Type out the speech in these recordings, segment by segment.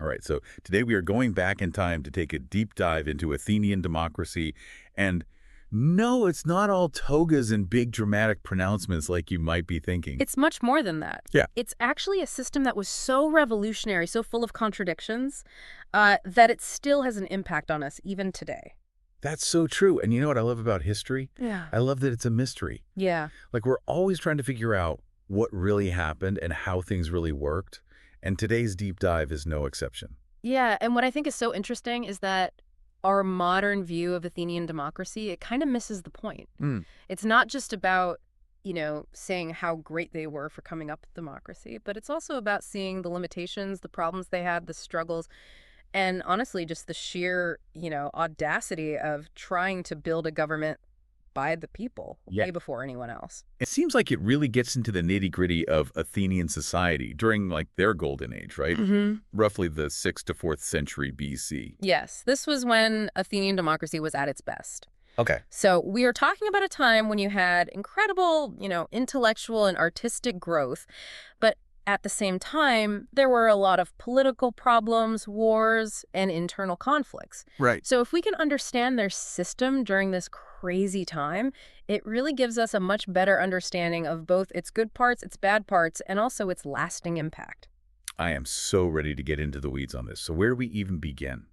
All right, so today we are going back in time to take a deep dive into Athenian democracy. And no, it's not all togas and big dramatic pronouncements like you might be thinking. It's much more than that. Yeah. It's actually a system that was so revolutionary, so full of contradictions, that it still has an impact on us even today. That's so true. And you know what I love about history? Yeah. I love that it's a mystery. Yeah. Like we're always trying to figure out what really happened and how things really worked. And today's deep dive is no exception. Yeah, and what I think is so interesting is that our modern view of Athenian democracy, it kind of misses the point. Mm. It's not just about, saying how great they were for coming up with democracy, but it's also about seeing the limitations, the problems they had, the struggles, and honestly, just the sheer, audacity of trying to build a government by the people Yeah. way before anyone else. It seems like it really gets into the nitty-gritty of Athenian society during like their golden age, right? Mm-hmm. Roughly the 6th to 4th century BC. Yes, this was when Athenian democracy was at its best. Okay. So we are talking about a time when you had incredible, intellectual and artistic growth, but at the same time, there were a lot of political problems, wars, and internal conflicts. Right. So if we can understand their system during this crazy time, it really gives us a much better understanding of both its good parts, its bad parts, and also its lasting impact. I am so ready to get into the weeds on this. So where do we even begin?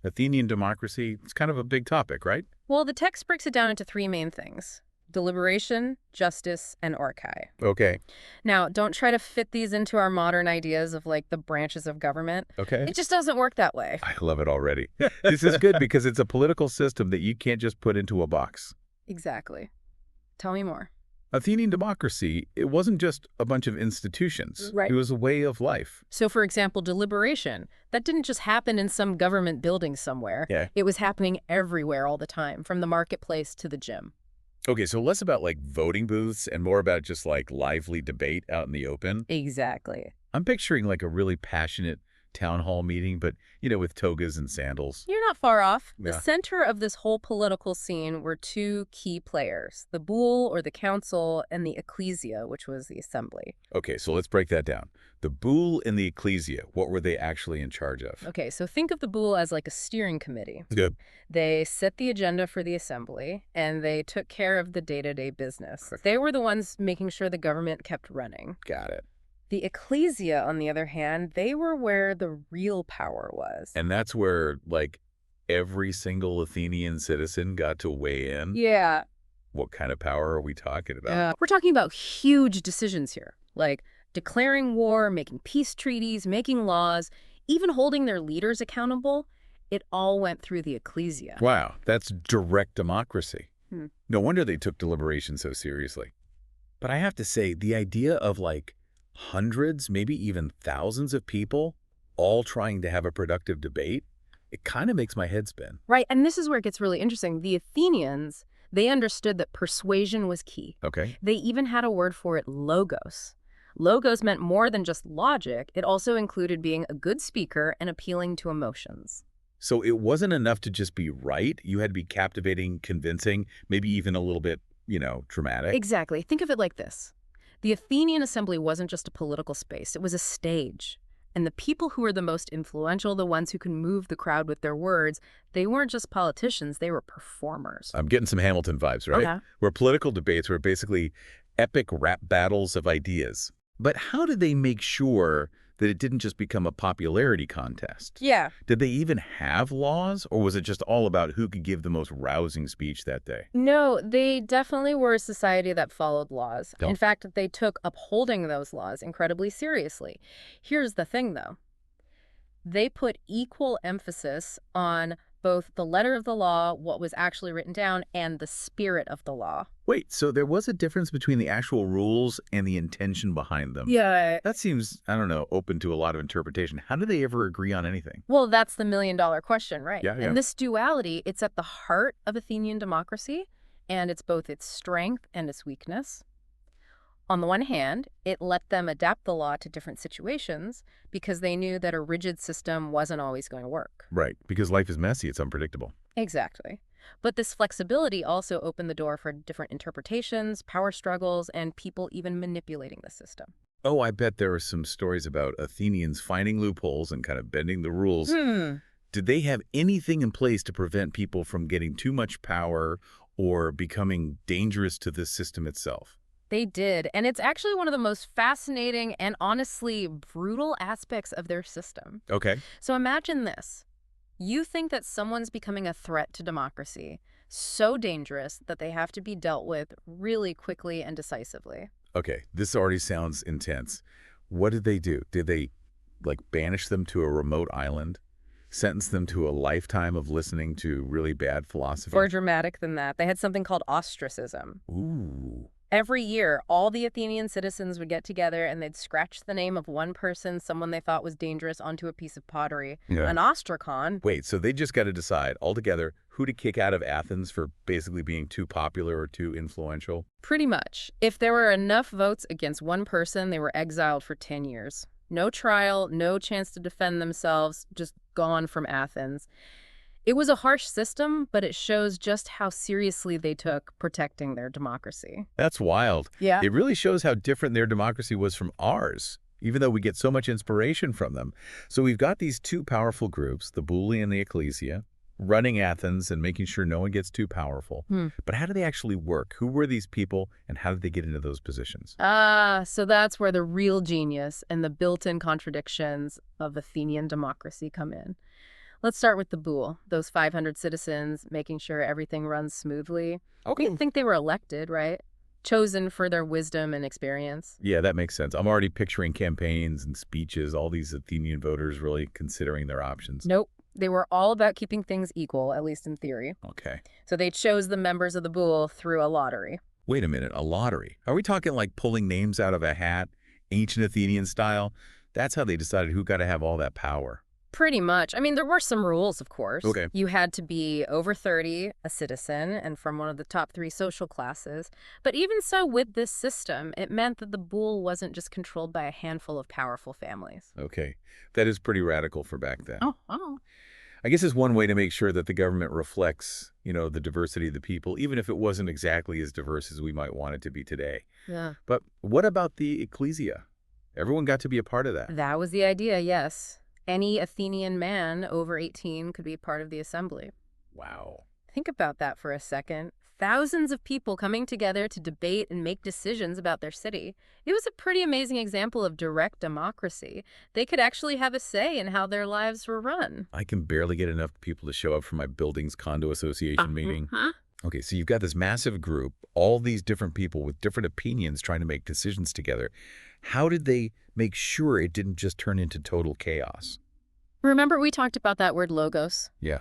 Athenian democracy, it's kind of a big topic, right? Well, the text breaks it down into three main things: deliberation, justice, and archai. Okay. Now, don't try to fit these into our modern ideas of like the branches of government. Okay. It just doesn't work that way. I love it already. This is good because it's a political system that you can't just put into a box. Exactly. Tell me more. Athenian democracy, it wasn't just a bunch of institutions. Right. It was a way of life. So, for example, deliberation, that didn't just happen in some government building somewhere. Yeah. It was happening everywhere all the time, from the marketplace to the gym. Okay, so less about like voting booths and more about just like lively debate out in the open. Exactly. I'm picturing like a really passionate town hall meeting, but, with togas and sandals. You're not far off. The Yeah. center of this whole political scene were two key players: the boule, or the council, and the ecclesia, which was the assembly. Okay, so let's break that down. The boule and the ecclesia, what were they actually in charge of? Okay, so think of the boule as like a steering committee. Good. They set the agenda for the assembly, and they took care of the day-to-day business. Correct. They were the ones making sure the government kept running. Got it. The ecclesia, on the other hand, they were where the real power was. And that's where like every single Athenian citizen got to weigh in. Yeah. What kind of power are we talking about? We're talking about huge decisions here, like declaring war, making peace treaties, making laws, even holding their leaders accountable. It all went through the ecclesia. Wow, that's direct democracy. Hmm. No wonder they took deliberation so seriously. But I have to say, the idea of like hundreds, maybe even thousands of people all trying to have a productive debate, it kind of makes my head spin. Right, and this is where it gets really interesting. The Athenians, they understood that persuasion was key. Okay. They even had a word for it: logos. Logos meant more than just logic. It also included being a good speaker and appealing to emotions. So it wasn't enough to just be right. You had to be captivating, convincing, maybe even a little bit, dramatic. Exactly. Think of it like this. The Athenian assembly wasn't just a political space. It was a stage. And the people who were the most influential, the ones who can move the crowd with their words, they weren't just politicians, they were performers. I'm getting some Hamilton vibes, right? Okay. Where political debates were basically epic rap battles of ideas. But how did they make sure that it didn't just become a popularity contest? Yeah. Did they even have laws, or was it just all about who could give the most rousing speech that day? No, they definitely were a society that followed laws. Oh. In fact, they took upholding those laws incredibly seriously. Here's the thing, though. They put equal emphasis on both the letter of the law, what was actually written down, and the spirit of the law. Wait, so there was a difference between the actual rules and the intention behind them? Yeah. That seems, I don't know, open to a lot of interpretation. How did they ever agree on anything? Well, that's the million-dollar question, right? Yeah. And this duality, it's at the heart of Athenian democracy, and it's both its strength and its weakness. On the one hand, it let them adapt the law to different situations because they knew that a rigid system wasn't always going to work. Right, because life is messy, it's unpredictable. Exactly. But this flexibility also opened the door for different interpretations, power struggles, and people even manipulating the system. Oh, I bet there are some stories about Athenians finding loopholes and kind of bending the rules. Hmm. Did they have anything in place to prevent people from getting too much power or becoming dangerous to the system itself? They did, and it's actually one of the most fascinating and honestly brutal aspects of their system. Okay. So imagine this. You think that someone's becoming a threat to democracy, so dangerous that they have to be dealt with really quickly and decisively. Okay, this already sounds intense. What did they do? Did they, like, banish them to a remote island? Sentence them to a lifetime of listening to really bad More philosophy? dramatic than that, they had something called ostracism. Ooh. Every year, all the Athenian citizens would get together and they'd scratch the name of one person, someone they thought was dangerous, onto a piece of pottery. Yeah. An ostracon. Wait, so they just got to decide altogether who to kick out of Athens for basically being too popular or too influential? Pretty much. If there were enough votes against one person, they were exiled for 10 years. No trial, no chance to defend themselves, just gone from Athens. It was a harsh system, but it shows just how seriously they took protecting their democracy. That's wild. Yeah. It really shows how different their democracy was from ours, even though we get so much inspiration from them. So we've got these two powerful groups, the Bulli and the Ecclesia, running Athens and making sure no one gets too powerful. Hmm. But how do they actually work? Who were these people, and how did they get into those positions? So that's where the real genius and the built-in contradictions of Athenian democracy come in. Let's start with the Boule, those 500 citizens, making sure everything runs smoothly. Okay. They think they were elected, right? Chosen for their wisdom and experience. Yeah, that makes sense. I'm already picturing campaigns and speeches, all these Athenian voters really considering their options. Nope. They were all about keeping things equal, at least in theory. Okay. So they chose the members of the Boule through a lottery. Wait a minute, a lottery? Are we talking like pulling names out of a hat, ancient Athenian style? That's how they decided who got to have all that power. Pretty much. I mean, there were some rules, of course. Okay. You had to be over 30, a citizen, and from one of the top 3 social classes. But even so, with this system, it meant that the Boule wasn't just controlled by a handful of powerful families. Okay. That is pretty radical for back then. Oh. I guess it's one way to make sure that the government reflects, the diversity of the people, even if it wasn't exactly as diverse as we might want it to be today. Yeah. But what about the ecclesia? Everyone got to be a part of that. That was the idea, yes. Any Athenian man over 18 could be part of the assembly. Wow. Think about that for a second. Thousands of people coming together to debate and make decisions about their city. It was a pretty amazing example of direct democracy. They could actually have a say in how their lives were run. I can barely get enough people to show up for my building's condo association meeting. Okay, so you've got this massive group, all these different people with different opinions trying to make decisions together. How did they make sure it didn't just turn into total chaos? Remember we talked about that word logos? Yeah.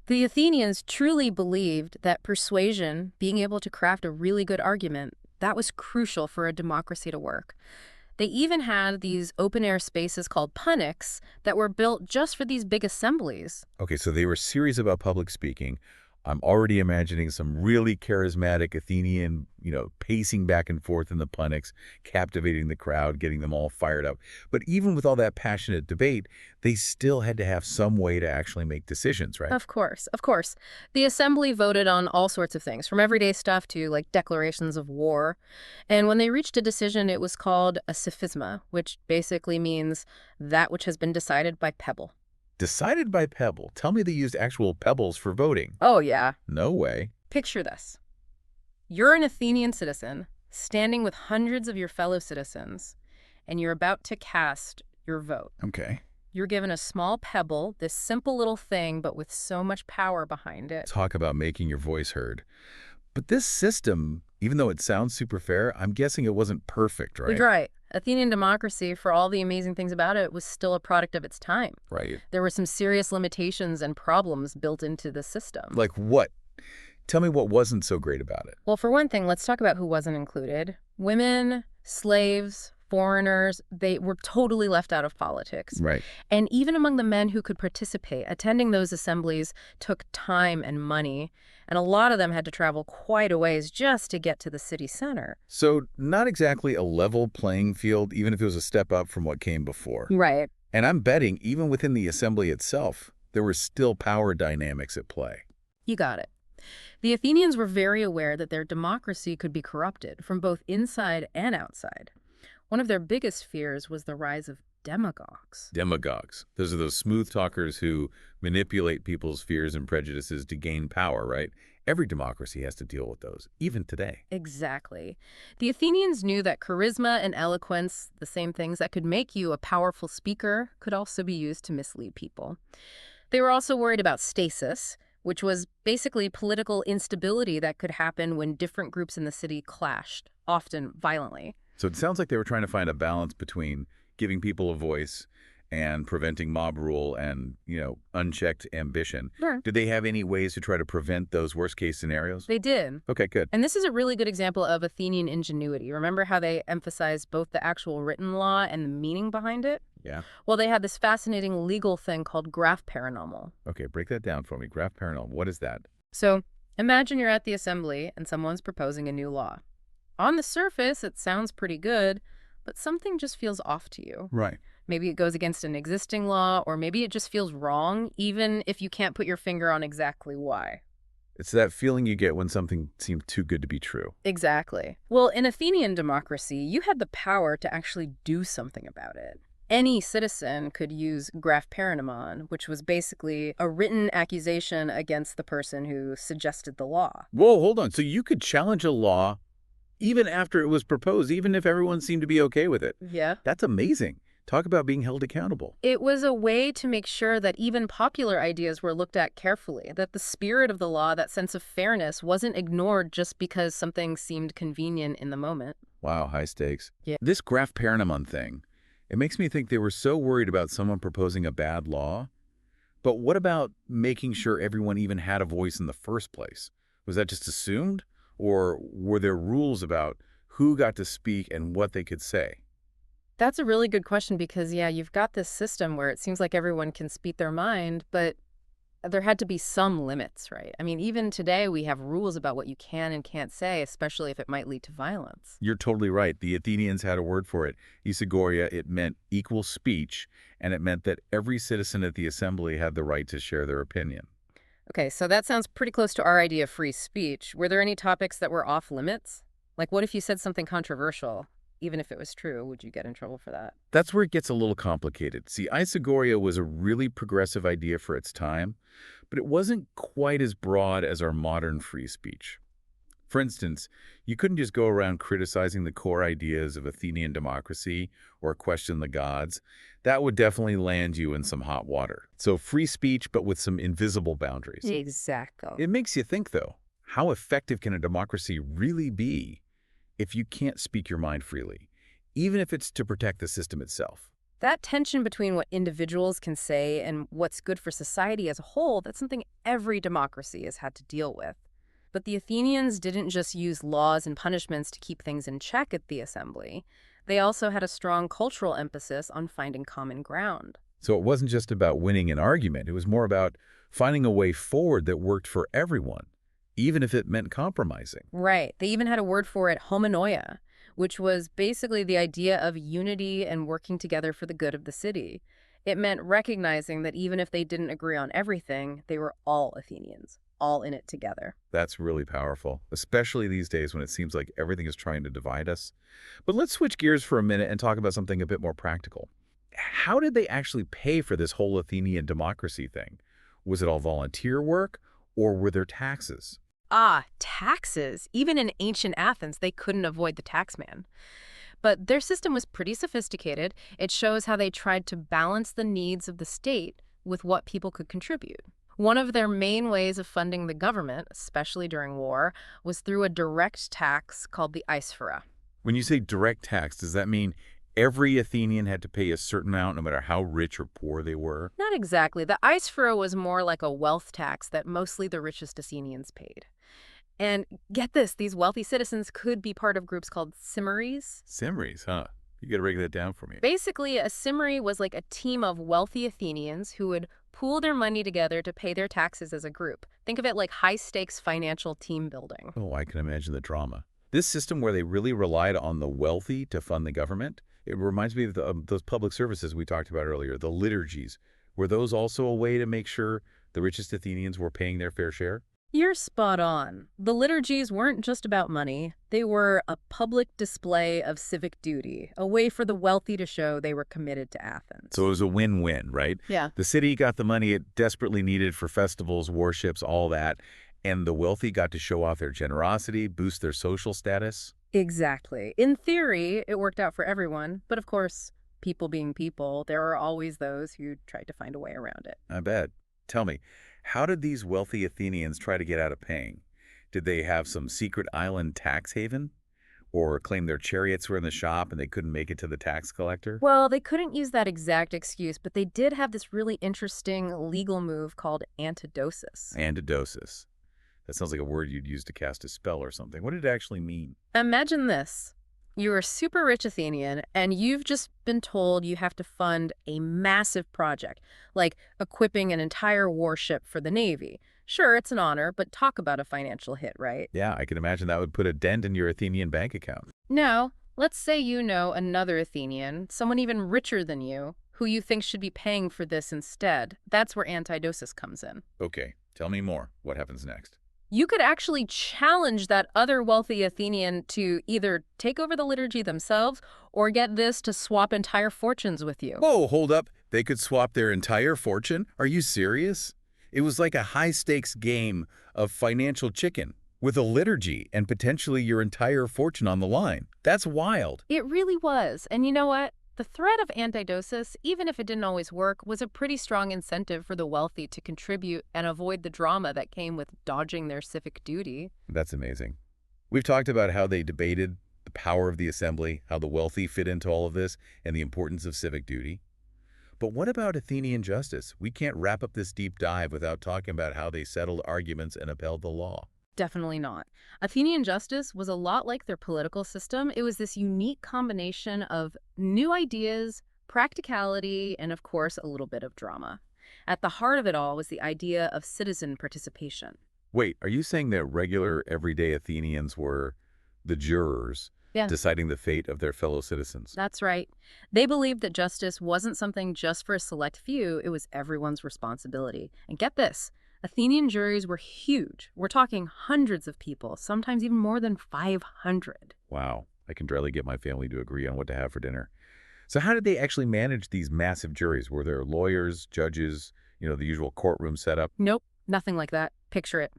The Athenians truly believed that persuasion, being able to craft a really good argument, that was crucial for a democracy to work. They even had these open-air spaces called punics that were built just for these big assemblies. Okay, so they were serious about public speaking. I'm already imagining some really charismatic Athenian, pacing back and forth in the punics, captivating the crowd, getting them all fired up. But even with all that passionate debate, they still had to have some way to actually make decisions, right? Of course. The assembly voted on all sorts of things, from everyday stuff to, like, declarations of war. And when they reached a decision, it was called a sophisma, which basically means that which has been decided by pebble. Decided by pebble. Tell me they used actual pebbles for voting. Oh, yeah. No way. Picture this. You're an Athenian citizen, standing with hundreds of your fellow citizens, and you're about to cast your vote. Okay. You're given a small pebble, this simple little thing, but with so much power behind it. Talk about making your voice heard. But this system, even though it sounds super fair, I'm guessing it wasn't perfect, right? Right. Athenian democracy, for all the amazing things about it, was still a product of its time. Right. There were some serious limitations and problems built into the system. Like what? Tell me what wasn't so great about it. Well, for one thing, let's talk about who wasn't included. Women, slaves, foreigners, they were totally left out of politics. Right. And even among the men who could participate, attending those assemblies took time and money, and a lot of them had to travel quite a ways just to get to the city center. So not exactly a level playing field, even if it was a step up from what came before. Right. And I'm betting even within the assembly itself, there were still power dynamics at play. You got it. The Athenians were very aware that their democracy could be corrupted from both inside and outside. One of their biggest fears was the rise of demagogues. Demagogues. Those are those smooth talkers who manipulate people's fears and prejudices to gain power, right? Every democracy has to deal with those, even today. Exactly. The Athenians knew that charisma and eloquence, the same things that could make you a powerful speaker, could also be used to mislead people. They were also worried about stasis, which was basically political instability that could happen when different groups in the city clashed, often violently. So it sounds like they were trying to find a balance between giving people a voice and preventing mob rule and, unchecked ambition. Sure. Did they have any ways to try to prevent those worst-case scenarios? They did. Okay, good. And this is a really good example of Athenian ingenuity. Remember how they emphasized both the actual written law and the meaning behind it? Yeah. Well, they had this fascinating legal thing called graph paranormal. Okay, break that down for me. Graph paranormal. What is that? So imagine you're at the assembly and someone's proposing a new law. On the surface, it sounds pretty good, but something just feels off to you. Right. Maybe it goes against an existing law, or maybe it just feels wrong, even if you can't put your finger on exactly why. It's that feeling you get when something seems too good to be true. Exactly. Well, in Athenian democracy, you had the power to actually do something about it. Any citizen could use graph paranomon, which was basically a written accusation against the person who suggested the law. Whoa, hold on. So you could challenge a law even after it was proposed, even if everyone seemed to be okay with it. Yeah. That's amazing. Talk about being held accountable. It was a way to make sure that even popular ideas were looked at carefully, that the spirit of the law, that sense of fairness, wasn't ignored just because something seemed convenient in the moment. Wow, high stakes. Yeah. This graph paranomon thing, it makes me think they were so worried about someone proposing a bad law. But what about making sure everyone even had a voice in the first place? Was that just assumed? Or were there rules about who got to speak and what they could say? That's a really good question because, yeah, you've got this system where it seems like everyone can speak their mind, but there had to be some limits, right? I mean, even today we have rules about what you can and can't say, especially if it might lead to violence. You're totally right. The Athenians had a word for it. Isagoria, it meant equal speech, and it meant that every citizen at the assembly had the right to share their opinion. Okay, so that sounds pretty close to our idea of free speech. Were there any topics that were off limits? Like, what if you said something controversial? Even if it was true, would you get in trouble for that? That's where it gets a little complicated. See, Isagoria was a really progressive idea for its time, but it wasn't quite as broad as our modern free speech. For instance, you couldn't just go around criticizing the core ideas of Athenian democracy or question the gods. That would definitely land you in some hot water. So free speech, but with some invisible boundaries. Exactly. It makes you think, though, how effective can a democracy really be if you can't speak your mind freely, even if it's to protect the system itself? That tension between what individuals can say and what's good for society as a whole, that's something every democracy has had to deal with. But the Athenians didn't just use laws and punishments to keep things in check at the assembly. They also had a strong cultural emphasis on finding common ground. So it wasn't just about winning an argument. It was more about finding a way forward that worked for everyone, even if it meant compromising. Right. They even had a word for it, homonoia, which was basically the idea of unity and working together for the good of the city. It meant recognizing that even if they didn't agree on everything, they were all Athenians, all in it together. That's really powerful, especially these days when it seems like everything is trying to divide us. But let's switch gears for a minute and talk about something a bit more practical. How did they actually pay for this whole Athenian democracy thing? Was it all volunteer work, or were there taxes? Ah, taxes. Even in ancient Athens, they couldn't avoid the taxman. But their system was pretty sophisticated. It shows how they tried to balance the needs of the state with what people could contribute. One of their main ways of funding the government, especially during war, was through a direct tax called the aisphora. When you say direct tax, does that mean every Athenian had to pay a certain amount no matter how rich or poor they were? Not exactly. The aisphora was more like a wealth tax that mostly the richest Athenians paid. And get this, these wealthy citizens could be part of groups called simmaries. Simmaries, huh? You got to break that down for me. Basically, a simmary was like a team of wealthy Athenians who would pool their money together to pay their taxes as a group. Think of it like high-stakes financial team building. Oh, I can imagine the drama. This system where they really relied on the wealthy to fund the government, it reminds me of those public services we talked about earlier, the liturgies. Were those also a way to make sure the richest Athenians were paying their fair share? You're spot on. The liturgies weren't just about money. They were a public display of civic duty, a way for the wealthy to show they were committed to So it Athens. was a win-win, right? Yeah. The city got the money it desperately needed for festivals, warships, all that, and the wealthy got to show off their generosity, boost their social status. Exactly. In theory, it worked out for everyone, but of course, people being people, there are always those who tried to find a way around it. I bet. Tell me, how did these wealthy Athenians try to get out of paying? Did they have some secret island tax haven? Or claim their chariots were in the shop and they couldn't make it to the tax collector? Well, they couldn't use that exact excuse, but they did have this really interesting legal move called antidosis. Antidosis. That sounds like a word you'd use to cast a spell or something. What did it actually mean? Imagine this. You're a super rich Athenian, and you've just been told you have to fund a massive project, like equipping an entire warship for the Navy. Sure, it's an honor, but talk about a financial hit, right? Yeah, I can imagine that would put a dent in your Athenian bank account. Now, let's say you know another Athenian, someone even richer than you, who you think should be paying for this instead. That's where antidosis comes in. Okay, tell me more. What happens next? You could actually challenge that other wealthy Athenian to either take over the liturgy themselves or get this to swap entire fortunes with you. Whoa, hold up. They could swap their entire fortune? Are you serious? It was like a high-stakes game of financial chicken with a liturgy and potentially your entire fortune on the line. That's wild. It really was. And you know what? The threat of antidosis, even if it didn't always work, was a pretty strong incentive for the wealthy to contribute and avoid the drama that came with dodging their civic duty. That's amazing. We've talked about how they debated the power of the assembly, how the wealthy fit into all of this, and the importance of civic duty. But what about Athenian justice? We can't wrap up this deep dive without talking about how they settled arguments and upheld the law. Definitely not. Athenian justice was a lot like their political system. It was this unique combination of new ideas, practicality, and of course, a little bit of drama. At the heart of it all was the idea of citizen participation. Wait, are you saying that regular, everyday Athenians were the jurors Yeah, deciding the fate of their fellow citizens? that's right. They believed that justice wasn't something just for a select few, it was everyone's responsibility. And get this, Athenian juries were huge. We're talking hundreds of people, sometimes even more than 500. Wow, I can barely get my family to agree on what to have for dinner. So how did they actually manage these massive juries? Were there lawyers, judges, the usual courtroom setup? Nope, nothing like that. Picture it.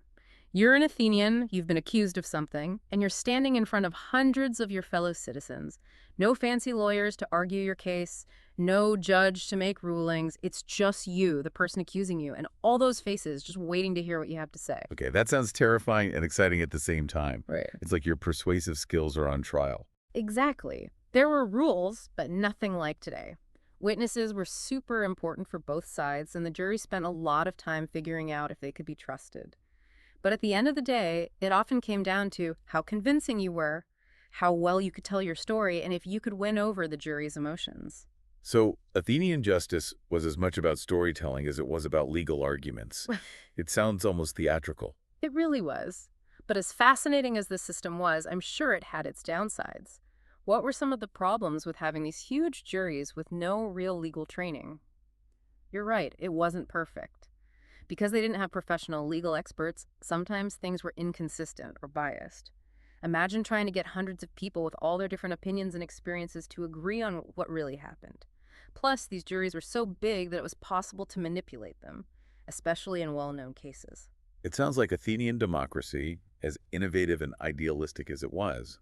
You're an Athenian, you've been accused of something, and you're standing in front of hundreds of your fellow citizens. No fancy lawyers to argue your case, no judge to make rulings. It's just you, the person accusing you, and all those faces just waiting to hear what you have to say. Okay, that sounds terrifying and exciting at the same time. Right. It's like your persuasive skills are on trial. Exactly. There were rules, but nothing like today. Witnesses were super important for both sides, and the jury spent a lot of time figuring out if they could be trusted. But at the end of the day, it often came down to how convincing you were, how well you could tell your story, and if you could win over the jury's emotions. So Athenian justice was as much about storytelling as it was about legal arguments. It sounds almost theatrical. It really was. But as fascinating as the system was, I'm sure it had its downsides. What were some of the problems with having these huge juries with no real legal training? You're right, it wasn't perfect. Because they didn't have professional legal experts, sometimes things were inconsistent or biased. Imagine trying to get hundreds of people with all their different opinions and experiences to agree on what really happened. Plus, these juries were so big that it was possible to manipulate them, especially in well-known cases. It sounds like Athenian democracy, as innovative and idealistic as it was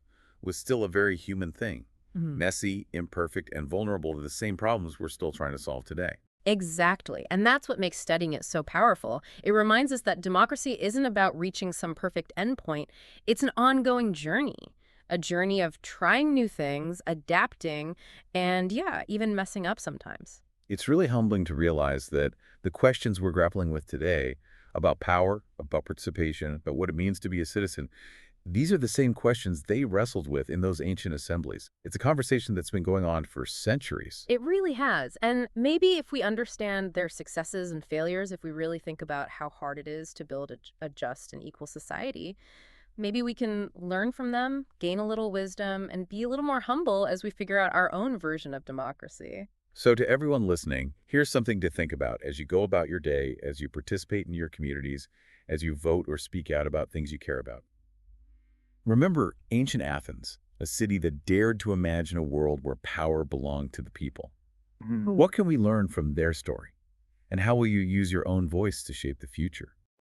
still a very human thing. Messy, imperfect, and vulnerable to the same problems we're still trying to solve today. Exactly. And that's what makes studying it so powerful. It reminds us that democracy isn't about reaching some perfect endpoint. It's an ongoing journey, a journey of trying new things, adapting, and yeah, even messing up sometimes. It's really humbling to realize that the questions we're grappling with today about power, about participation, about what it means to be a citizen, these are the same questions they wrestled with in those ancient assemblies. It's a conversation that's been going on for centuries. It really has. And maybe if we understand their successes and failures, if we really think about how hard it is to build a just and equal society, maybe we can learn from them, gain a little wisdom, and be a little more humble as we figure out our own version of democracy. So to everyone listening, here's something to think about as you go about your day, as you participate in your communities, as you vote or speak out about things you care about. Remember ancient Athens, a city that dared to imagine a world where power belonged to the people. What can we learn from their story? And how will you use your own voice to shape the future?